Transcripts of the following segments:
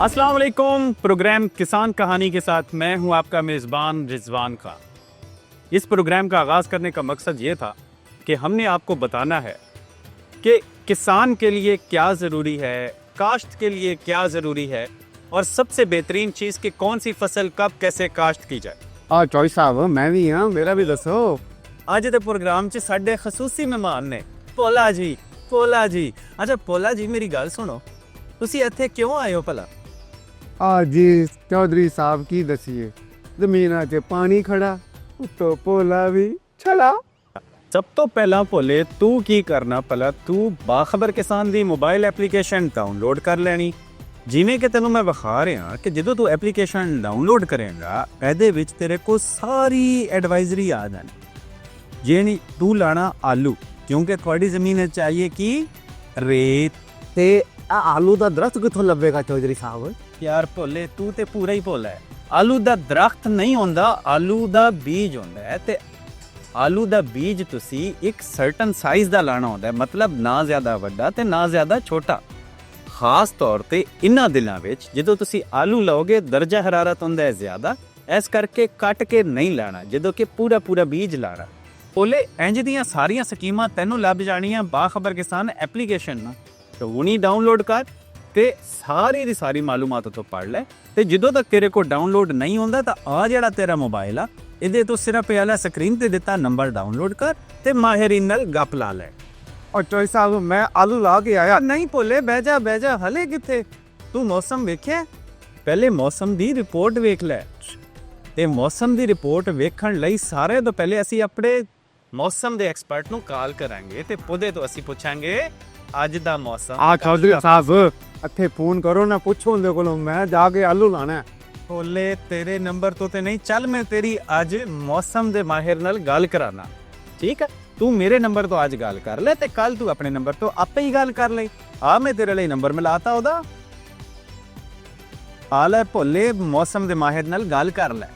अस्सलाम वालेकुम। प्रोग्राम किसान कहानी के साथ मैं हूं आपका मेज़बान रिजवान खान। इस प्रोग्राम का आगाज़ करने का मकसद ये था कि हमने आपको बताना है कि किसान के लिए क्या ज़रूरी है, काश्त के लिए क्या ज़रूरी है और सबसे बेहतरीन चीज़ कि कौन सी फसल कब कैसे काश्त की जाए। आ चौई साहब मैं भी हाँ, मेरा भी दसो। ਅੱਜ ਦੇ ਪ੍ਰੋਗਰਾਮ 'ਚ ਸਾਡੇ ਖਸੂਸੀ ਮਹਿਮਾਨ ਨੇ ਭੋਲਾ ਜੀ। ਅੱਛਾ ਭੋਲਾ ਜੀ, ਮੇਰੀ ਗੱਲ ਸੁਣੋ, ਤੁਸੀਂ ਇੱਥੇ ਕਿਉਂ ਆਏ ਹੋ ਭਲਾ? जी चौधरी साहब की दसिए जमीन च पानी खड़ा तो पोला भी छड़ा। ਸਭ ਤੋਂ ਪਹਿਲਾਂ ਭੋਲੇ ਤੂੰ ਕੀ ਕਰਨਾ ਭਲਾ, ਤੂੰ ਬਾਖਬਰ ਕਿਸਾਨ ਦੀ ਮੋਬਾਈਲ ਐਪਲੀਕੇਸ਼ਨ ਡਾਊਨਲੋਡ ਕਰ ਲੈਣੀ। ਜਿਵੇਂ ਕਿ ਤੈਨੂੰ ਮੈਂ ਵਿਖਾ ਰਿਹਾ ਕਿ ਜਦੋਂ ਤੂੰ ਐਪਲੀਕੇਸ਼ਨ ਡਾਊਨਲੋਡ ਕਰੇਂਗਾ ਇਹਦੇ ਵਿੱਚ ਤੇਰੇ ਕੋਲ ਸਾਰੀ ਐਡਵਾਈਜ਼ਰੀ ਆ ਜਾਣੀ। ਜਿਹੜੀ ਤੂੰ ਲਾਣਾ ਆਲੂ, ਕਿਉਂਕਿ ਤੁਹਾਡੀ ਜ਼ਮੀਨ ਚਾਹੀਏ ਕਿ ਰੇਤ। ते आलू दा दरख्त किथों लभेगा चौधरी साहब? ਯਾਰ ਭੋਲੇ ਤੂੰ ਤੇ ਪੂਰਾ ਹੀ ਭੋਲਾ ਹੈ। ਆਲੂ ਦਾ ਦਰਖਤ ਨਹੀਂ ਹੁੰਦਾ, ਆਲੂ ਦਾ ਬੀਜ ਹੁੰਦਾ ਹੈ ਤੇ ਆਲੂ ਦਾ ਬੀਜ ਤੁਸੀਂ ਇੱਕ ਸਰਟਨ ਸਾਈਜ਼ ਦਾ ਲਾਣਾ ਹੁੰਦਾ ਹੈ, ਮਤਲਬ ਨਾ ਜ਼ਿਆਦਾ ਵੱਡਾ ਤੇ ਨਾ ਜ਼ਿਆਦਾ ਛੋਟਾ। ਖਾਸ ਤੌਰ ਤੇ ਇਨ੍ਹਾਂ ਦਿਨਾਂ ਵਿੱਚ ਜਦੋਂ ਤੁਸੀਂ ਆਲੂ ਲਾਓਗੇ ਦਰਜਾ ਹਰਾਰਤ ਹੁੰਦਾ ਹੈ ਜ਼ਿਆਦਾ, ਇਸ ਕਰਕੇ ਕੱਟ ਕੇ ਨਹੀਂ ਲਾਣਾ, ਜਦੋਂ ਕਿ ਪੂਰਾ ਬੀਜ ਲਾਣਾ। ਭੋਲੇ ਇੰਜ ਦੀਆਂ ਸਾਰੀਆਂ ਸਕੀਮਾਂ ਤੈਨੂੰ ਲੱਭ ਜਾਣੀਆਂ ਬਾਖਬਰ ਕਿਸਾਨ ਐਪਲੀਕੇਸ਼ਨ ਨਾਲ। ਤੇ ਹੁਣੀ ਡਾਊਨਲੋਡ ਕਰ ਤੇ ਸਾਰੀ ਦੀ ਸਾਰੀ ਮਾਲੂਮਾਤ ਤੋਂ ਪੜ੍ਹ ਲੈ। ਤੇ ਜਦੋਂ ਤੱਕ ਤੇਰੇ ਕੋਲ ਡਾਊਨਲੋਡ ਨਹੀਂ ਹੁੰਦਾ ਤਾਂ ਆ ਜਿਹੜਾ ਤੇਰਾ ਮੋਬਾਈਲ ਆ ਇਹਦੇ ਤੋਂ ਸਿਰਫ ਇਹ ਸਕਰੀਨ ਤੇ ਦਿੱਤਾ ਨੰਬਰ ਡਾਊਨਲੋਡ ਕਰ ਤੇ ਮਾਹਿਰੀਨ ਨਾਲ ਗੱਪ ਲਾ ਲੈ। और चौई साहब मैं आलू ला के आया। ਨਹੀਂ ਭੋਲੇ ਬਹਿ ਜਾ ਹਲੇ ਕਿੱਥੇ, ਤੂੰ ਮੌਸਮ ਵੇਖਿਆ? ਪਹਿਲੇ ਮੌਸਮ ਦੀ ਰਿਪੋਰਟ ਵੇਖ ਲੈ। ਤੇ ਮੌਸਮ ਦੀ ਰਿਪੋਰਟ ਵੇਖਣ ਲਈ ਸਾਰੇ ਤੋਂ ਪਹਿਲੇ ਅਸੀਂ ਆਪਣੇ ਮੌਸਮ ਦੇ ਐਕਸਪਰਟ ਨੂੰ ਕਾਲ ਕਰਾਂਗੇ ਤੇ ਉਹਦੇ ਤੋਂ ਅਸੀਂ ਪੁੱਛਾਂਗੇ ਅੱਜ ਦਾ ਮੌਸਮ। आ चौधरी साहब इत्थे फोन करो ना, पूछो उनके कोलों, मैं जाके आलू लाना है। ਭੋਲੇ ਤੇਰੇ ਨੰਬਰ ਤੋਂ ਤੇ ਨਹੀਂ, ਚੱਲ ਮੈਂ ਤੇਰੀ ਅੱਜ ਮੌਸਮ ਦੇ ਮਾਹਿਰ ਨਾਲ ਗੱਲ ਕਰਾਣਾ, ਠੀਕ ਹੈ? ਤੂੰ ਮੇਰੇ ਨੰਬਰ ਤੋਂ ਅੱਜ ਗੱਲ ਕਰ ਲੈ ਤੇ ਕੱਲ ਤੂੰ ਆਪਣੇ ਨੰਬਰ ਤੋਂ ਆਪੇ ਹੀ ਗੱਲ ਕਰ ਲਈ। ਆ ਮੈਂ ਤੇਰੇ ਲਈ ਨੰਬਰ ਮਿਲਾਤਾ ਉਹਦਾ, ਆ ਲੈ ਭੋਲੇ, ਮੌਸਮ ਦੇ ਮਾਹਿਰ ਨਾਲ ਗੱਲ ਕਰ ਲੈ,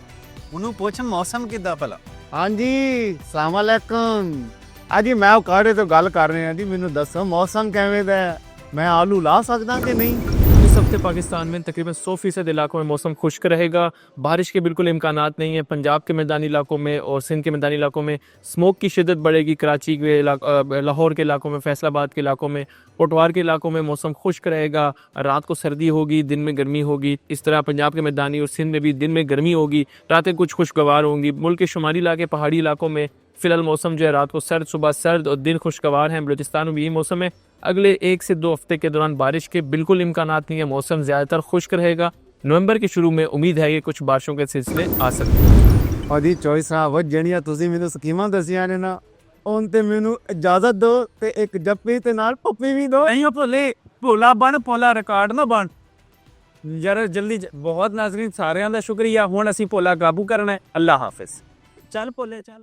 ਉਹਨੂੰ ਪੁੱਛ ਮੌਸਮ ਕਿੱਦਾਂ ਭਲਾ। हाँ जी सलाम अलैकुम। जी मैं काड़े तो गल कर रहे हैं जी, मैनू दसो मौसम किवें दा है, मैं आलू ला सकदा कि नहीं? इस हफ्ते पाकिस्तान में तकरीबन 100% इलाकों में मौसम खुश्क रहेगा। बारिश के बिल्कुल इम्कानात नहीं है। पंजाब के मैदानी इलाकों में और सिंध के मैदानी इलाकों में स्मोक की शिद्दत बढ़ेगी। कराची के लाहौर के इलाकों में, फैसलाबाद के इलाकों में, पोटवार के इलाकों में मौसम खुश्क रहेगा। रात को सर्दी होगी, दिन में गर्मी होगी। इस तरह पंजाब के मैदानी और सिंध में भी दिन में गर्मी होगी, रातें कुछ खुशगवार होंगी। मुल्क के शुमारी इलाके, पहाड़ी इलाकों में फ़िलहाल मौसम जो है रात को सर्द, सुबह सर्द और दिन खुशगवार हैं। बलूचिस्तान में भी यही मौसम है। अगले 1 से 2 हफ्ते के दौरान बारिश के बिल्कुल इम्कानात नहीं है। मौसम ज़्यादातर खुश्क रहेगा। नवंबर के शुरू में उम्मीद है कि कुछ बारिशों के सिलसिले आ सकते हैं। और जी चौई साहब ਜਿਹੜੀਆਂ ਤੁਸੀਂ ਮੈਨੂੰ ਸਕੀਮਾਂ ਦਸੀਆਂ ਨੇ ਨਾ, ਉਹਨਾਂ ਤੇ ਮੈਨੂੰ ਇਜਾਜ਼ਤ ਦਿਓ ਤੇ ਇੱਕ ਜੱਫੀ ਤੇ ਨਾਲ ਪੱਪੀ ਵੀ ਦਿਓ। ਨਹੀਂ ਭੋਲੇ, ਭੋਲਾ ਬਣ, ਭੋਲਾ ਰਿਕਾਰਡ ਨਾ ਬਣ ਯਾਰ, ਜਲਦੀ। ਬਹੁਤ ਨਾਜ਼ਰੀਨ ਸਾਰਿਆਂ ਦਾ ਸ਼ੁਕਰੀਆ। ਹੁਣ ਅਸੀਂ ਭੋਲਾ ਕਾਬੂ ਕਰਨਾ ਹੈ। ਅੱਲਾ ਹਾਫਿਜ਼। ਚੱਲ ਭੋਲੇ ਚੱਲ।